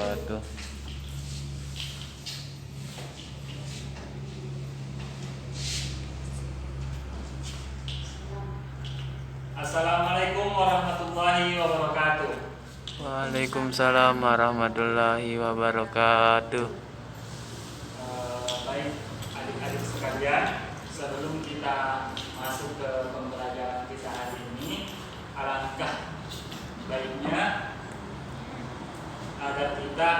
wabarakatuh. Assalamualaikum warahmatullahi wabarakatuh. Waalaikumsalam warahmatullahi wabarakatuh. Baik adik-adik sekalian, sebelum kita masuk ke pembelajaran kita hari ini, alangkah baiknya agar kita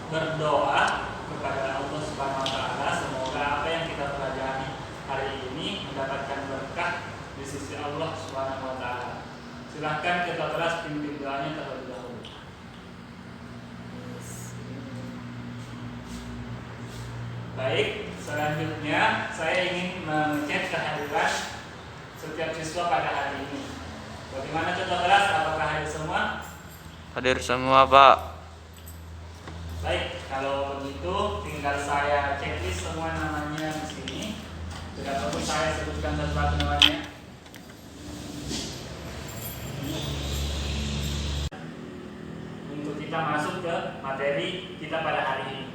berdoa kepada Allah Subhanahu wa taala, semoga apa yang kita pelajari hari ini mendapatkan berkah di sisi Allah Subhanahu wa taala. Silahkan kita kelas pimpin doanya terlebih dahulu. Baik, selanjutnya saya ingin mengecek kehadiran setiap siswa pada hari ini. Bagaimana contoh kelas? Apakah hadir semua? Hadir semua, Pak. Baik, kalau begitu tinggal saya checklist semua namanya di sini. Tidak perlu saya sebutkan satu-satu namanya. Untuk kita masuk ke materi kita pada hari ini.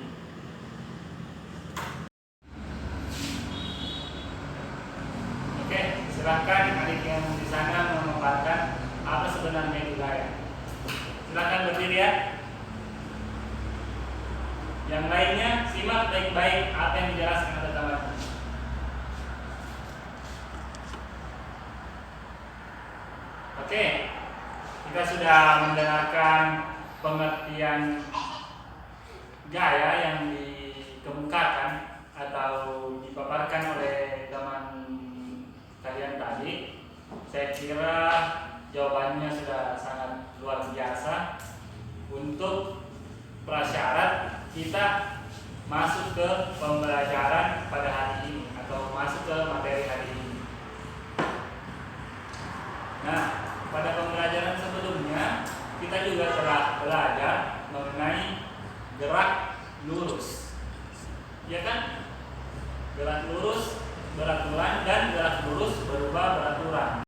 Oke, silakan adik yang di sana memaparkan apa sebenarnya wilayah. Silakan berdiri ya. Yang lainnya simak baik-baik apa yang dijelaskan oleh teman. Oke, kita sudah mendengarkan pengertian gaya yang dikemukakan atau dipaparkan oleh teman kalian tadi. Saya kira jawabannya sudah sangat luar biasa untuk prasyarat kita masuk ke pembelajaran pada hari ini atau masuk ke materi hari ini. Nah, pada pembelajaran sebelumnya kita juga telah belajar mengenai gerak lurus, ya kan? Gerak lurus beraturan dan gerak lurus berubah beraturan.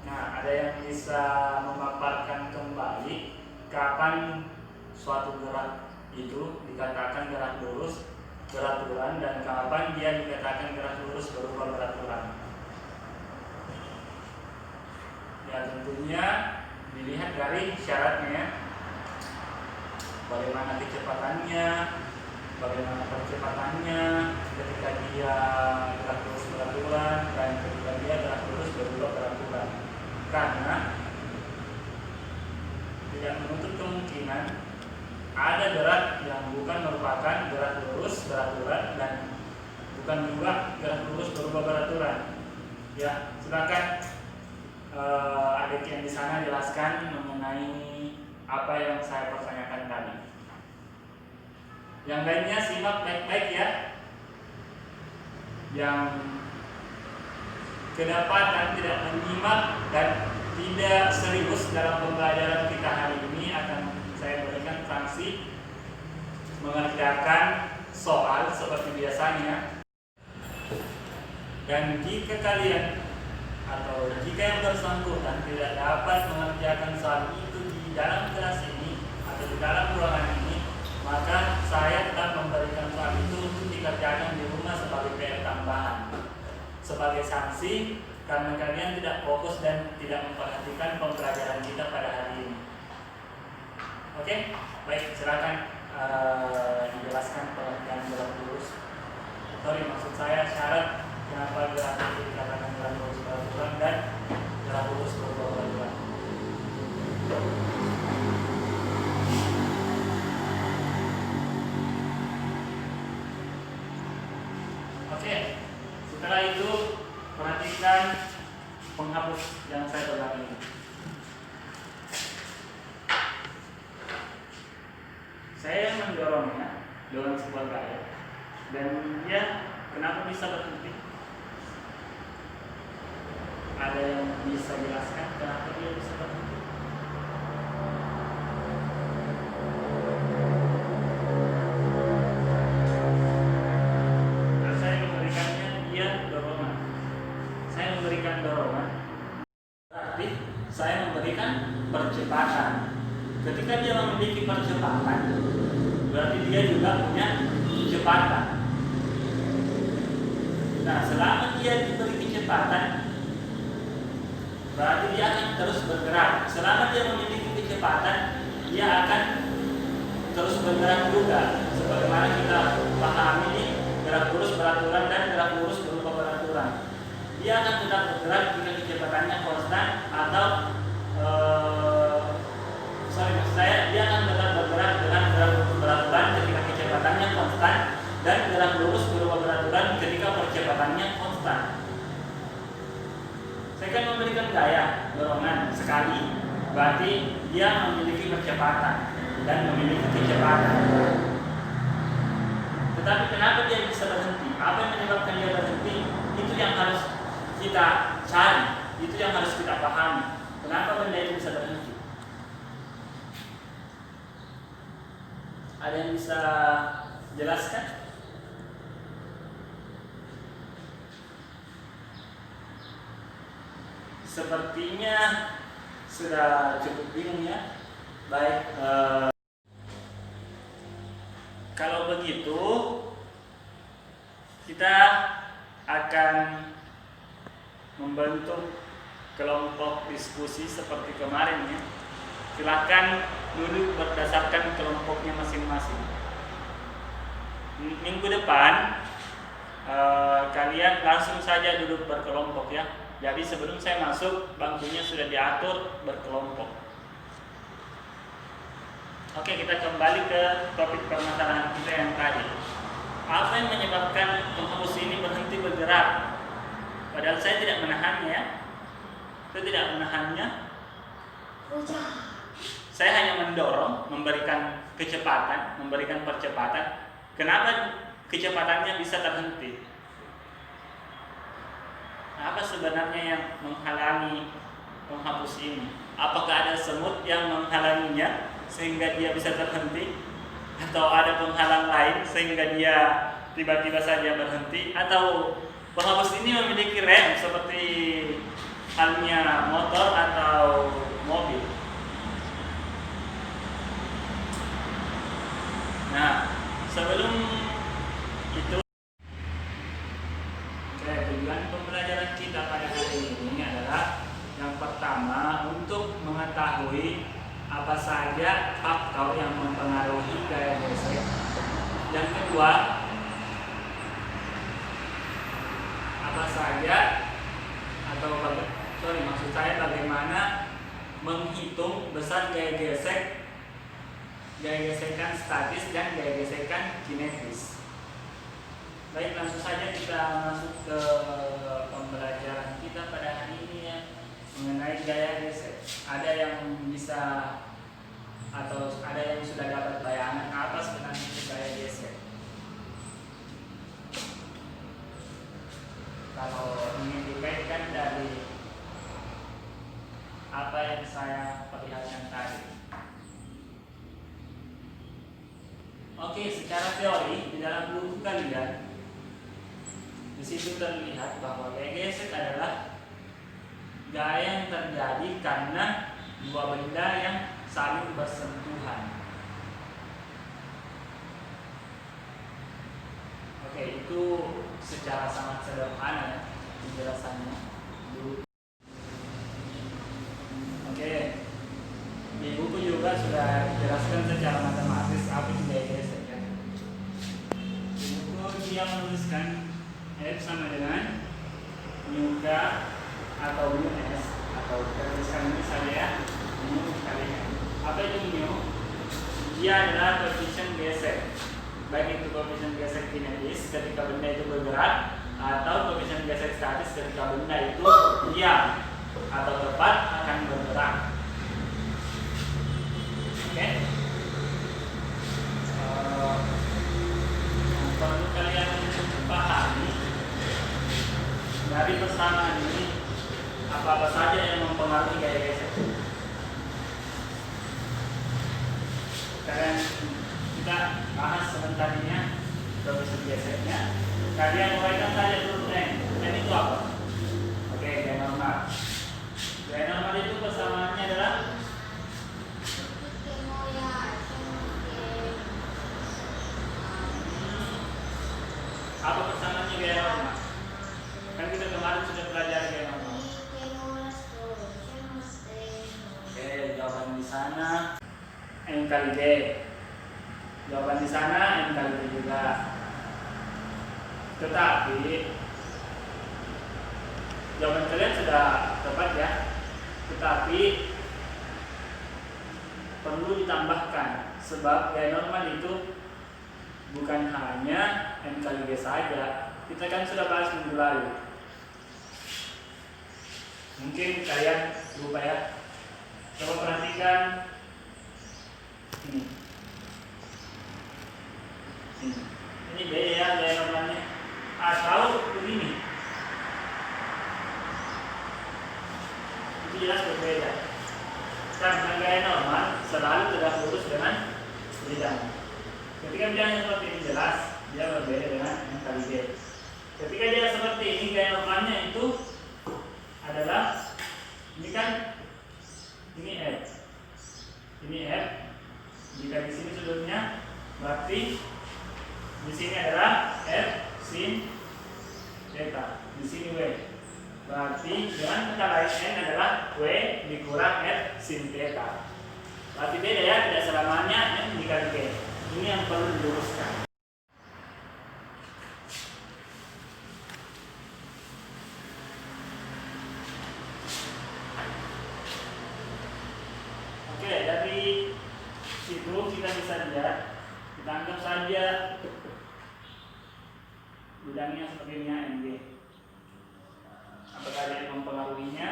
Nah, ada yang bisa memaparkan kembali kapan suatu gerak itu dikatakan gerak lurus beraturan dan kapan dia dikatakan gerak lurus berubah beraturan? Ya, tentunya dilihat dari syaratnya, bagaimana kecepatannya, bagaimana percepatannya ketika dia gerak lurus beraturan dan ketika dia gerak lurus berubah beraturan. Karena tidak menutup kemungkinan ada gerak yang bukan merupakan gerak lurus beraturan dan bukan juga gerak lurus berubah beraturan. Ya, silakan adik yang di sana jelaskan mengenai apa yang saya pertanyakan tadi. Yang lainnya simak baik-baik ya. Yang kedapatan tidak menyimak dan tidak serius dalam pembelajaran kita hari ini akan saya berikan sanksi mengerjakan soal seperti biasanya. Dan jika kalian atau jika yang bersangkutan tidak dapat mengerjakan soal itu di dalam kelas ini atau di dalam ruangan ini, maka saya tetap memberikan soal itu untuk dikerjakan di rumah sebagai PR tambahan, sebagai sanksi karena kalian tidak fokus dan tidak memperhatikan pembelajaran kita pada hari ini. Oke, baik, silakan dijelaskan pengertian gerak lurus. Maksud saya syarat kenapa gerak itu dikatakan gerak lurus beraturan dan gerak lurus berubah beraturan. Oke, setelah itu perhatikan penghapus yang saya pegang ini. Saya mendorongnya dengan sebuah gaya dan dia kenapa bisa berhenti? Ada yang bisa jelaskan kenapa dia bisa berhenti? Nah, saya memberikannya dia dorongan. Saya memberikan dorongan, berarti saya memberikan percepatan. Ketika dia memiliki percepatan, berarti dia juga punya kecepatan. Nah, selama dia diberi kecepatan, berarti dia akan terus bergerak. Selama dia memiliki kecepatan, dia akan terus bergerak juga. Sebagaimana kita pahami ini, gerak lurus beraturan dan gerak lurus berupa beraturan. Dia akan tetap bergerak jika kecepatannya konstan atau dia akan tetap bergerak dengan gerak lurus beraturan ketika kecepatannya konstan dan gerak lurus berupa beraturan ketika percepatannya konstan. Saya akan memberikan gaya dorongan sekali, berarti dia memiliki percepatan dan memiliki kecepatan. Tetapi kenapa dia bisa berhenti? Apa yang menyebabkan dia berhenti? Itu yang harus kita cari, itu yang harus kita pahami. Kenapa benda itu bisa berhenti? Ada yang bisa jelaskan? Sepertinya sudah cukup bingung ya. Baik, kalau begitu kita akan membentuk kelompok diskusi seperti kemarin ya. Silakan duduk berdasarkan kelompoknya masing-masing. Minggu depan kalian langsung saja duduk berkelompok ya. Jadi sebelum saya masuk, bangkunya sudah diatur berkelompok. Oke, kita kembali ke topik permasalahan kita yang tadi. Apa yang menyebabkan penghapus ini berhenti bergerak? Padahal saya tidak menahannya ya. Saya tidak menahannya. Saya hanya mendorong, memberikan kecepatan, memberikan percepatan. Kenapa kecepatannya bisa terhenti? Apa sebenarnya yang menghalangi penghapus ini? Apakah ada semut yang menghalanginya sehingga dia bisa terhenti? Atau ada penghalang lain sehingga dia tiba-tiba saja berhenti? Atau penghapus ini memiliki rem seperti halnya motor atau mobil? Nah, sebelum itu, tujuan pembelajaran kita pada hari ini adalah yang pertama untuk mengetahui apa saja faktor yang mempengaruhi gaya gesek. Yang kedua, apa saja maksud saya bagaimana menghitung besar gaya gesek, gaya gesekan statis dan gaya gesekan kinetis. Baik, langsung saja kita masuk ke pembelajaran kita pada hari ini ya, mengenai gaya gesek. Ada yang bisa atau ada yang sudah dapat bayangan apa sebenarnya itu gaya gesek? Kalau ingin dikaitkan dari apa yang saya perlihatkan tadi. Oke, secara teori di dalam buku kalian di situ terlihat bahwa gaya gesek adalah gaya yang terjadi karena dua benda yang saling bersentuhan. Oke, itu secara sangat sederhana penjelasannya. Oke, di buku juga sudah dijelaskan secara matematis apa itu gaya gesek ya. Di buku dia menuliskan F sama dengan mu K atau mu S, atau kita tuliskan ini saja ya, mu kali N. Apa itu mu? Dia adalah koefisien gesek, baik itu koefisien gesek kinetis ketika benda itu bergerak atau koefisien gesek statis ketika benda itu diam atau tepat akan bergerak. Oke. Perlu kalian pahami dari persamaan ini apa-apa saja yang mempengaruhi gaya gesek. Sekarang kita bahas sebentarnya koefisien geseknya. Kalian uraikan saja dulu N itu apa? Oke, gaya normal. Gaya normal itu persamaannya adalah Apa persamaannya gaya normal? Kan kita kemarin sudah belajar gaya normal. Oke, jawaban di sana M kali D. Jawaban di sana M kali D juga. Tetapi jawaban kalian sudah tepat ya. Tetapi perlu ditambahkan sebab gaya normal itu bukan hanya M kali D saja. Kita kan sudah bahas minggu lalu. Mungkin kalian lupa ya. Coba perhatikan ini. Ini beda ya gaya normalnya. Atau begini. Itu jelas berbeda. Karena gaya normal selalu tegak lurus dengan bidang. Ketika bidangnya seperti ini jelas, dia berbeda dengan M kali D. Ketika dia seperti ini, gaya normalnya itu adalah ini kan ini F. Ini F. Jika di sini sudutnya berarti di sini adalah F sin theta. Di sini W. Berarti dengan kata lain N adalah W dikurang F sin theta. Berarti beda ya, tidak selamanya M dikali T. Ini yang perlu diluruskan. Oke, dari situ kita bisa lihat, kita anggap saja bidangnya seperti ini MB. Apakah dia mempengaruhinya?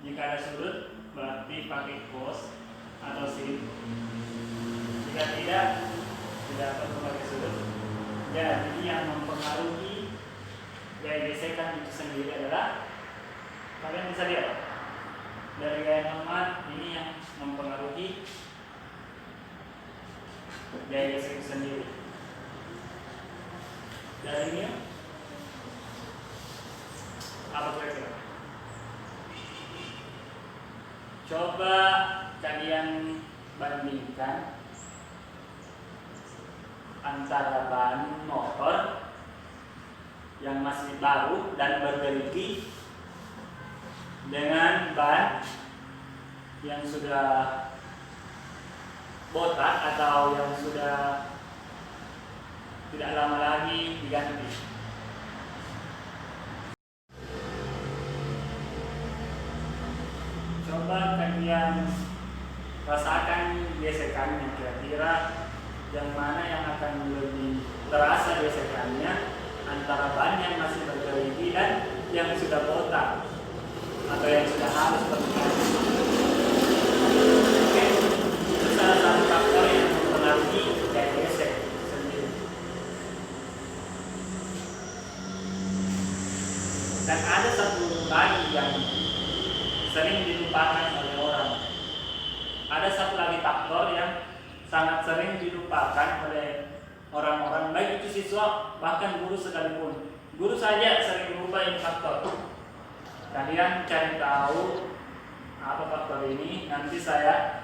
Jika ada sudut, berarti pakai cos atau sin. Jika tidak perlu pakai sudut. Jadi yang mempengaruhi gaya gesekan itu sendiri adalah, kalian bisa lihat dari gaya normal ini yang mempengaruhi gaya gesek itu sendiri. Dari ini apa kira-kira? Coba kalian bandingkan antara ban motor yang masih baru dan bergerigi dengan ban yang sudah botak atau yang sudah tidak lama lagi diganti. Coba kalian rasakan gesekannya, kira-kira yang mana yang akan lebih terasa gesekannya antara ban yang masih bergerigi dan yang sudah botak atau yang sudah halus seperti ini. Oke, itu salah satu faktor yang mempengaruhi gaya gesek sendiri. Dan ada satu lagi yang sering dilupakan oleh orang. Ada satu lagi faktor yang sangat sering dilupakan oleh orang-orang, baik itu siswa bahkan guru sekalipun. Guru saja sering lupa ini faktor. Kalian cari tahu apa faktor ini. Nanti saya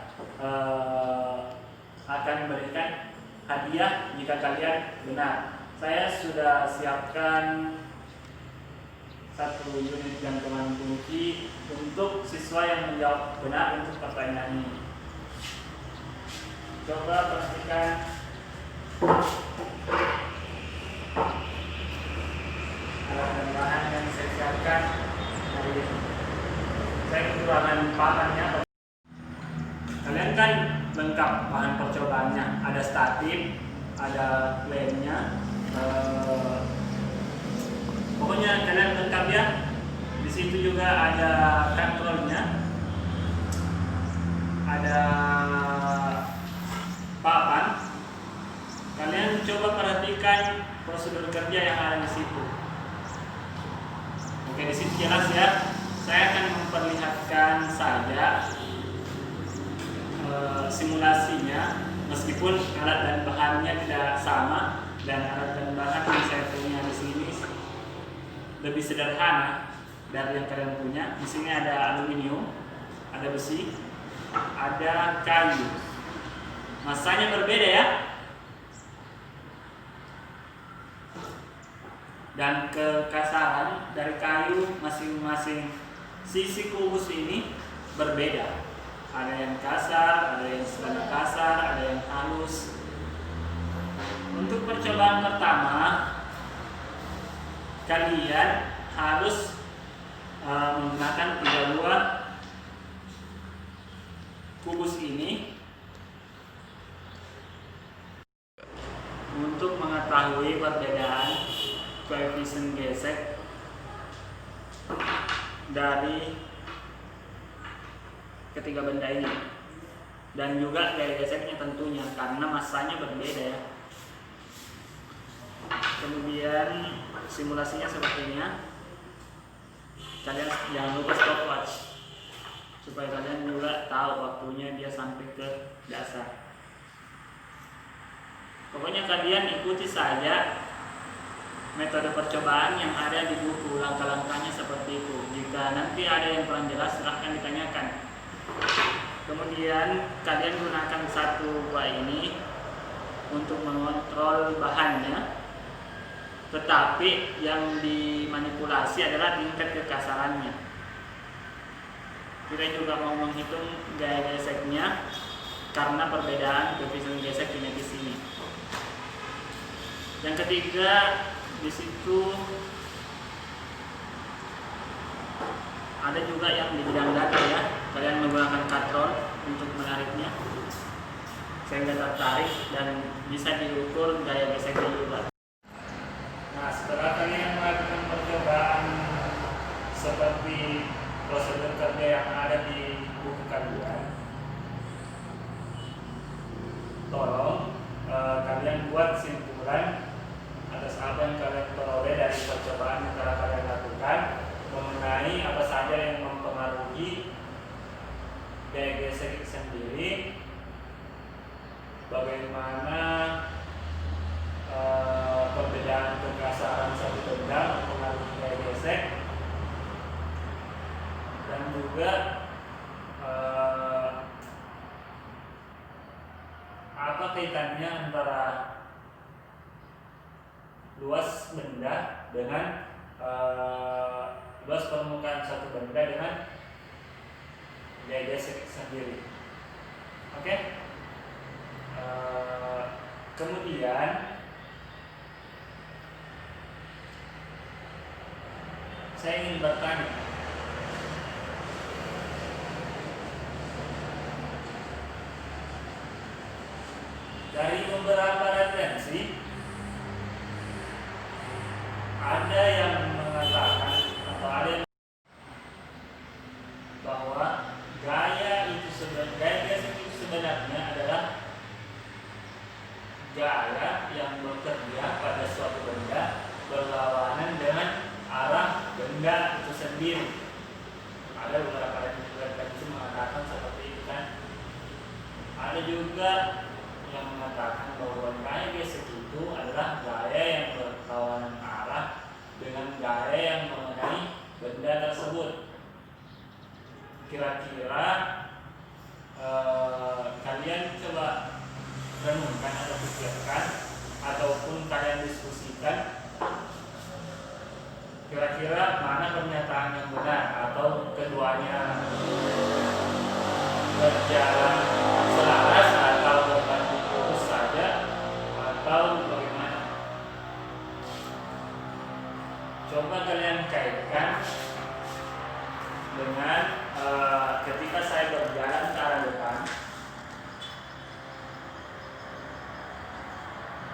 akan berikan hadiah jika kalian benar. Saya sudah siapkan satu unit gantungan kunci untuk siswa yang menjawab benar untuk pertanyaan ini. Coba perhatikan alat dan bahan yang saya siapkan hari ini. Saya kekurangan bahannya. Kalian kan lengkap bahan percobaannya. Ada statif, ada lemnya. Pokoknya kalian lengkap ya. Di situ juga ada kontrolnya, ada papan. Kalian coba perhatikan prosedur kerja yang ada di situ. Oke, di situ jelas ya. Saya akan memperlihatkan saja simulasinya, meskipun alat dan bahannya tidak sama dan alat dan bahan yang saya punya di sini lebih sederhana dari yang kalian punya. Di sini ada aluminium, ada besi, ada kayu. Masanya berbeda ya. dan kekasaran dari kayu masing-masing sisi kubus ini berbeda. Ada yang kasar, ada yang sedang kasar, ada yang halus. Untuk percobaan pertama, kalian harus menggunakan 3 buah kubus ini untuk mengetahui perbedaan koefisien gesek dari ketiga benda ini, dan juga gaya geseknya tentunya karena masanya berbeda ya. Kemudian simulasinya sepertinya. Kalian jangan lupa stopwatch supaya kalian juga tahu waktunya dia sampai ke dasar. Pokoknya kalian ikuti saja metode percobaan yang ada di buku, langkah-langkahnya seperti itu. Jika nanti ada yang kurang jelas silahkan ditanyakan. Kemudian kalian gunakan 1 buah ini untuk mengontrol bahannya, tetapi yang dimanipulasi adalah tingkat kekasarannya. Kita juga mau menghitung gaya geseknya karena perbedaan koefisien gesek di sini. Yang ketiga, di situ ada juga yang di bidang data ya. Kalian menggunakan katron untuk menariknya sehingga tertarik dan bisa diukur gaya geseknya juga. Nah, setelah kalian melakukan percobaan seperti prosedur kerja yang ada di buku kalian, tolong kalian buat simpulan atas apa yang kalian peroleh dari percobaan yang telah kalian lakukan mengenai apa saja yang mempengaruhi gaya gesek sendiri, bagaimana perbedaan kekasaran satu benda mempengaruhi gaya gesek, dan juga apa kaitannya antara luas benda dengan luas permukaan satu benda dengan gaya gesek sendiri. Oke? Kemudian saya ingin bertanya, dari beberapa referensi ada yang mengatakan atau ada yang bahwa gaya gesek itu sebenarnya adalah gaya yang bekerja pada suatu benda berlawanan dengan arah benda itu sendiri. Ada beberapa referensi mengatakan seperti itu kan. Ada juga yang mengatakan bahwa gaya gesek itu adalah gaya yang berlawanan arah dengan gaya yang mengenai benda tersebut. Kira-kira kalian coba renungkan atau pikirkan ataupun kalian diskusikan, kira-kira mana pernyataan yang benar atau keduanya berjalan selaras atau berbanding lurus saja atau bagaimana? Coba kalian kaitkan dengan ketika saya berjalan ke arah depan,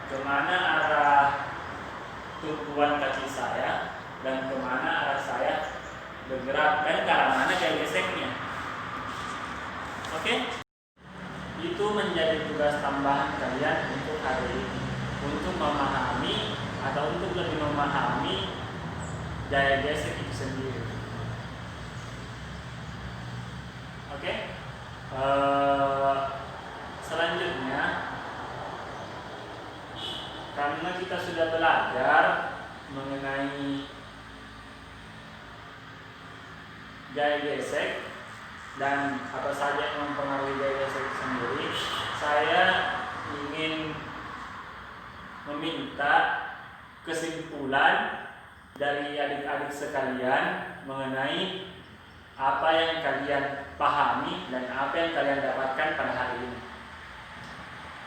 kemana arah tumpuan kaki saya dan kemana arah saya bergerak dan ke arah mana gaya geseknya. Oke? Itu menjadi tugas tambahan kalian untuk hari ini, untuk memahami atau untuk lebih memahami gaya gesek itu sendiri. Oke? Selanjutnya, karena kita sudah belajar mengenai gaya gesek dan apa saja yang mempengaruhi gaya gesek sendiri, saya ingin meminta kesimpulan dari adik-adik sekalian mengenai apa yang kalian pahami dan apa yang kalian dapatkan pada hari ini.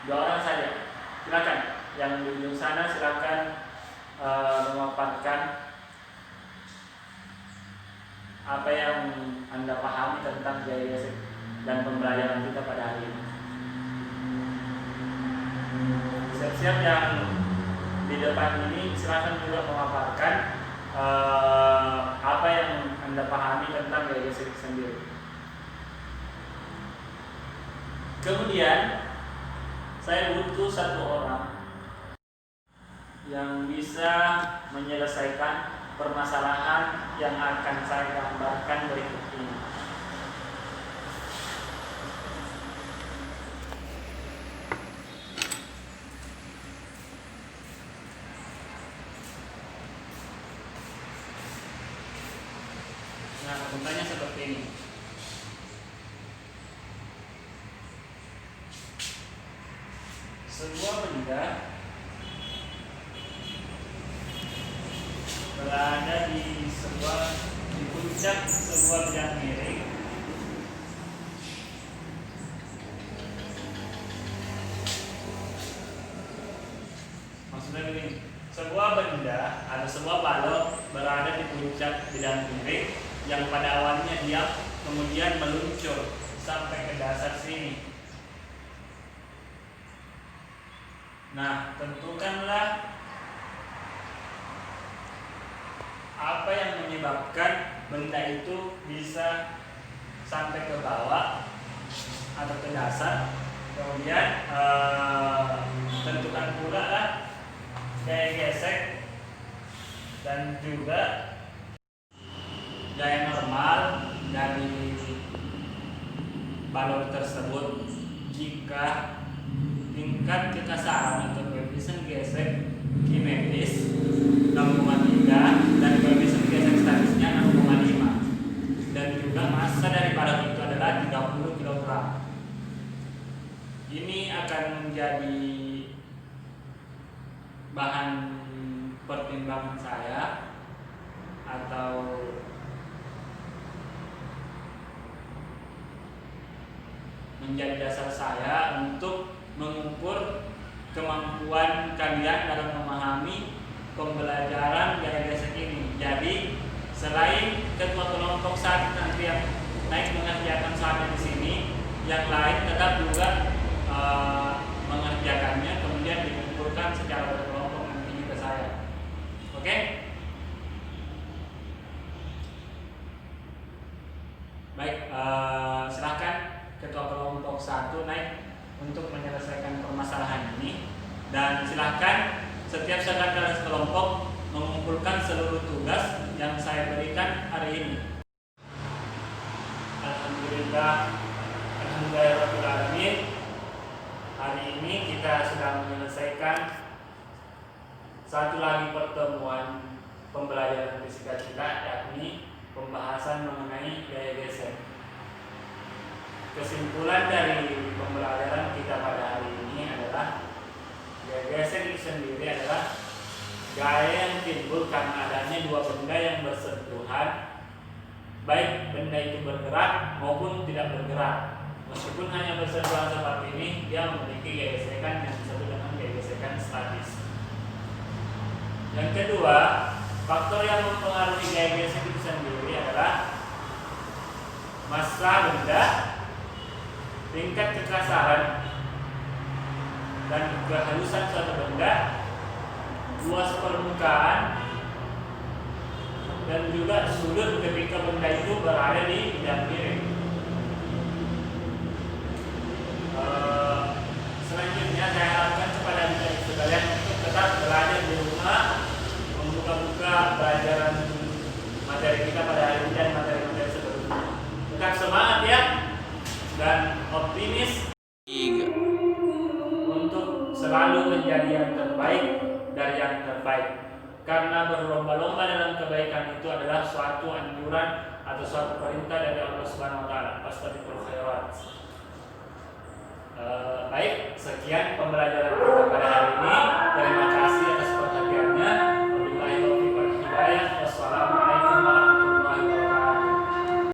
2 orang saja, silakan. Yang di ujung sana silakan memaparkan apa yang Anda pahami tentang GIS dan pembelajaran kita pada hari ini. Siap-siap yang di depan ini silakan juga memaparkan apa yang Anda pahami tentang GIS itu sendiri. Kemudian saya butuh 1 orang yang bisa menyelesaikan permasalahan yang akan saya gambarkan berikut ini. Nah, untanya seperti ini. Sebuah benda berada di puncak sebuah bidang miring. Maksudnya begini, sebuah benda atau sebuah balok berada di puncak bidang miring yang pada awalnya diam, kemudian meluncur sampai ke dasar sini. Nah, tentukanlah apa yang menyebabkan benda itu bisa sampai ke bawah atau ke dasar. Kemudian tentukan pula lah gaya gesek dan juga gaya normal dari balon tersebut jika tingkat kekasaran atau koefisien gesek kinetis 6,3 dan koefisien gesek statisnya 6,5 dan juga massa dari balon itu adalah 30 kg. Ini akan menjadi bahan pertimbangan saya atau menjadi dasar saya untuk mengukur kemampuan kalian dalam memahami pembelajaran gaya gesek ini. Jadi selain ketua kelompok saat nanti yang naik mengerjakan soalnya di sini, yang lain tetap juga mengerjakannya kemudian dikumpulkan secara berkelompok nanti ke saya. Oke? Baik, silahkan ketua kelompok 1 naik untuk menyelesaikan permasalahan ini, dan silahkan setiap sekretaris kelompok mengumpulkan seluruh tugas yang saya berikan hari ini. Alhamdulillahirobbilalamin. Hari ini kita sudah menyelesaikan satu lagi pertemuan pembelajaran fisika kita, yakni pembahasan mengenai gaya gesek. Kesimpulan dari pembelajaran kita pada hari ini adalah gaya gesek itu sendiri adalah gaya yang timbul karena adanya 2 benda yang bersentuhan, baik benda itu bergerak maupun tidak bergerak. Meskipun hanya bersentuhan seperti ini, dia memiliki gaya gesekan yang disebut dengan gaya gesekan statis. Yang kedua, faktor yang mempengaruhi gaya gesek itu sendiri adalah massa benda, tingkat kekasaran dan kehalusan suatu benda, luas permukaan, dan juga sudut ketika benda itu berada di bidang miring. Selanjutnya saya harapkan kepada adik-adik sekalian untuk tetap belajar di rumah, membuka-buka pelajaran materi kita pada hari ini dan materi-materi sebelumnya. Tetap semangat ya, dan optimis untuk selalu menjadi yang terbaik dari yang terbaik. Karena berlomba-lomba dalam kebaikan itu adalah suatu anjuran atau suatu perintah dari Allah Subhanahu wa taala. Fastabiqul khairat. Baik, sekian pembelajaran